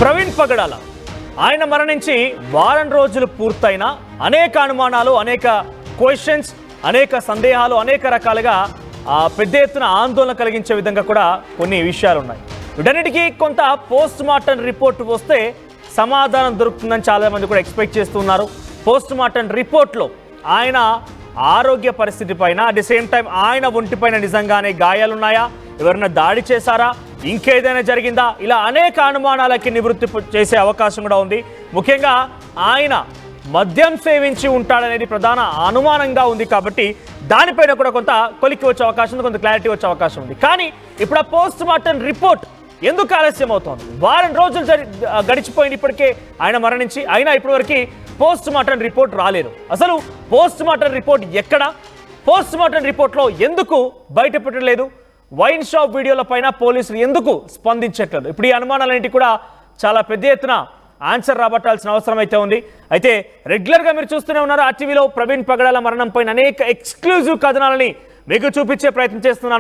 ప్రవీణ్ పగడాల ఆయన మరణించి వారం రోజులు పూర్తయిన అనేక అనుమానాలు, అనేక క్వశ్చన్స్, అనేక సందేహాలు, అనేక రకాలుగా పెద్ద ఎత్తున ఆందోళన కలిగించే విధంగా కూడా కొన్ని విషయాలు ఉన్నాయి. వీటన్నిటికీ కొంత పోస్ట్ మార్టం రిపోర్ట్ వస్తే సమాధానం దొరుకుతుందని చాలామంది కూడా ఎక్స్పెక్ట్ చేస్తున్నారు. పోస్ట్ మార్టం రిపోర్ట్లో ఆయన ఆరోగ్య పరిస్థితి పైన, అట్ ది సేమ్ టైం ఆయన ఒంటిపైన నిజంగానే గాయాలున్నాయా, ఎవరైనా దాడి చేశారా, ఇంకేదైనా జరిగిందా, ఇలా అనేక అనుమానాలకి నివృత్తి చేసే అవకాశం కూడా ఉంది. ముఖ్యంగా ఆయన మద్యం సేవించి ఉంటాడనేది ప్రధాన అనుమానంగా ఉంది కాబట్టి దానిపైన కూడా కొంత కొలిక్కి వచ్చే అవకాశం ఉంది, కొంత క్లారిటీ వచ్చే అవకాశం ఉంది. కానీ ఇప్పుడు ఆ పోస్ట్ మార్టం రిపోర్ట్ ఎందుకు ఆలస్యం అవుతోంది? వారం రోజులు గడిచిపోయింది ఇప్పటికే ఆయన మరణించి, అయినా ఇప్పటివరకు పోస్ట్ మార్టం రిపోర్ట్ రాలేదు. అసలు పోస్ట్ మార్టం రిపోర్ట్ ఎక్కడ, పోస్ట్ మార్టం రిపోర్ట్లో ఎందుకు బయట పెట్టలేదు, వైన్ షాప్ వీడియోల పైన పోలీసులు ఎందుకు స్పందించట్లేదు? ఇప్పుడు ఈ అనుమానాలన్నింటి కూడా చాలా పెద్ద ఎత్తున ఆన్సర్ రాబట్టాల్సిన అవసరం అయితే ఉంది. అయితే రెగ్యులర్గా మీరు చూస్తూనే ఉన్నారు, ఆర్టీవీలో ప్రవీణ్ పగడాల మరణం పైన అనేక ఎక్స్క్లూజివ్ కథనాలని మీకు చూపించే ప్రయత్నం చేస్తున్నాను.